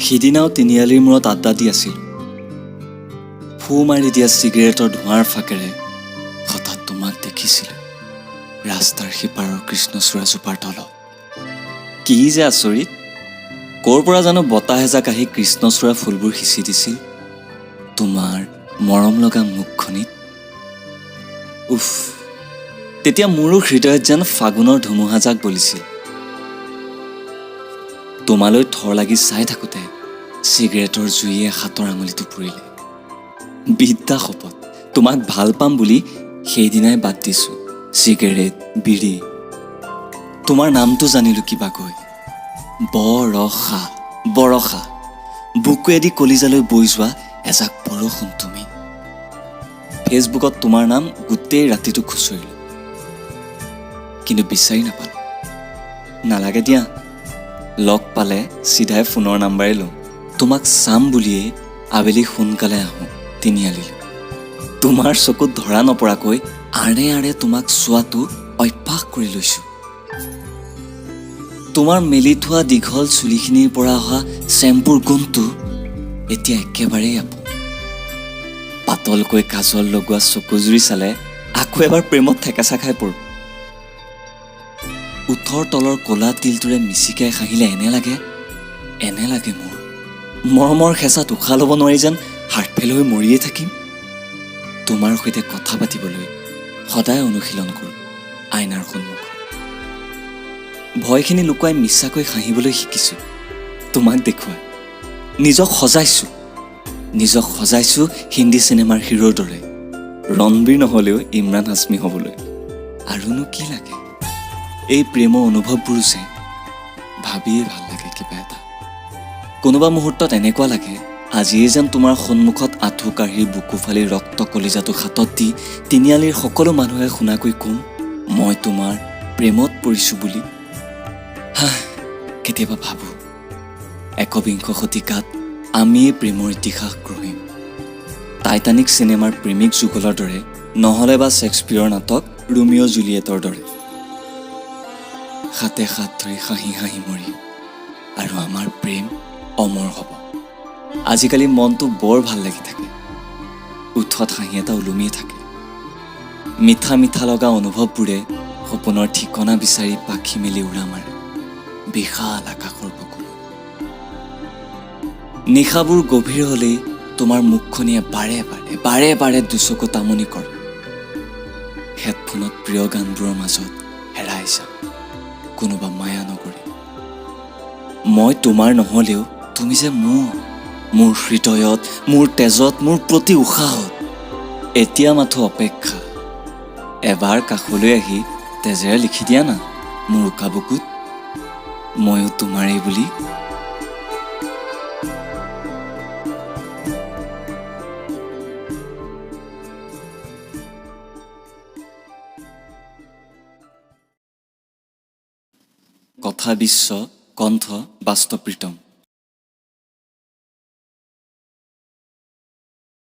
সিদিনাও তিনিআলিৰ মূৰত আড্ডা দি আছিল। ফু মাৰি দিয়া চিগাৰেটৰ ধোঁৱাৰ ফাকেৰে হঠাৎ তোমাক দেখিছিল ৰাস্তাৰ সিপাৰৰ কৃষ্ণচূড়াজোপাৰ তলত। কি যে আচৰিত, ক'ৰ পৰা জানো বতাহ এজাক আহি কৃষ্ণচূড়া ফুলবোৰ সিঁচি দিছিল তোমাৰ মৰম লগা মুখখনিত। উফ, তেতিয়া মোৰো হৃদয়ত যেন ফাগুনৰ ধুমুহাজাক বলিছিল। তোমালৈ থৰ লাগি চাই থাকোঁতে চিগাৰেটৰ জুইয়ে হাতৰ আঙুলিটো পুৰিলে। বিদ্যা শপত, তোমাক ভাল পাম বুলি সেইদিনাই বাদ দিছোঁ চিগাৰেট, বিড়ি। তোমাৰ নামটো জানিলোঁ কিবাকৈ, বৰষা। বৰষা, বুকুৱেদি কলিজালৈ বৈ যোৱা এজাক বৰষুণ তুমি। ফেচবুকত তোমাৰ নাম গোটেই ৰাতিটো খুচৰিলোঁ, কিন্তু বিচাৰি নাপালোঁ। নালাগে দিয়া, লগ পালে চিধাই ফোনৰ নাম্বাৰে লওঁ। তোমাক চাম বুলিয়েই আবেলি সোনকালে আহোঁ তিনিআলিলৈ। তোমাৰ চকুত ধৰা নপৰাকৈ আৰে আৰে তোমাক চোৱাটো অভ্যাস কৰি লৈছোঁ। তোমাৰ মেলি থোৱা দীঘল চুলিখিনিৰ পৰা অহা চেম্পুৰ গোন্ধটো এতিয়া একেবাৰেই আপোন। পাতলকৈ কাজল লগোৱা চকুজুৰি চালে আকৌ এবাৰ প্ৰেমত ঠেকেচা খাই পৰোঁ। ওঠৰ তলৰ ক'লা তিলটোৰে মিচিকাই হাঁহিলে এনে লাগে মোৰ মৰমৰ হেঁচাত উশাহ ল'ব নোৱাৰি যেন হাৰ্টফেল হৈ মৰিয়ে থাকিম। তোমাৰ সৈতে কথা পাতিবলৈ সদায় অনুশীলন কৰোঁ আইনাৰ সন্মুখত। ভয়খিনি লুকুৱাই মিছাকৈ হাঁহিবলৈ শিকিছোঁ তোমাক দেখুৱাই। নিজক সজাইছোঁ হিন্দী চিনেমাৰ হিৰোৰ দৰে, ৰণবীৰ নহ'লেও ইমৰান হাছমি হ'বলৈ। আৰুনো কি লাগে? এই প্ৰেমৰ অনুভৱবোৰো যে ভাবিয়েই ভাল লাগে কিবা এটা। কোনোবা মুহূৰ্তত এনেকুৱা লাগে আজিয়ে যেন তোমাৰ সন্মুখত আঁঠু কাঢ়ি বুকু ফালি ৰক্ত কলিজাটো হাতত দি তিনিআলিৰ সকলো মানুহে শুনাকৈ কম, মই তোমাৰ প্ৰেমত পৰিছোঁ বুলি। কেতিয়াবা ভাবোঁ একবিংশ শতিকাত আমিয়েই প্ৰেমৰ ইতিহাস গঢ়িম, টাইটানিক চিনেমাৰ প্ৰেমিক যুগলৰ দৰে, নহ'লে বা শ্বেক্সপিয়ৰৰ নাটক ৰোমিঅ' জুলিয়েটৰ দৰে। হাতে হাত ধৰি হাঁহি হাঁহি মৰিম আৰু আমাৰ প্ৰেম অমৰ হ'ব। আজিকালি মনটো বৰ ভাল লাগি থাকে, ওঠত হাঁহি এটা ওলমিয়ে থাকে। মিঠা মিঠা লগা অনুভৱবোৰে সপোনৰ ঠিকনা বিচাৰি পাখি মেলি উৰা মাৰে বিশাল আকাশৰ বুকুত। নিশাবোৰ গভীৰ হ'লেই তোমাৰ মুখখনিয়ে বাৰে বাৰে দুচকু তামনি কৰে। হেডফোনত প্ৰিয় গানবোৰৰ মাজত হেৰাই যাওঁ কোনোবা মায়া নগৰী। মই তোমাৰ নহ'লেও তুমি যে মোৰ হৃদয়ত, মোৰ তেজত, মোৰ প্ৰতি উশাহত। এতিয়া মাথো অপেক্ষা, এবাৰ কাষলৈ আহি তেজেৰে লিখি দিয়া না মোৰ উকা বুকুত, ময়ো তোমাৰেই বুলি। কথা বিশ্ব, কণ্ঠ বাস্তৱ প্ৰীতম।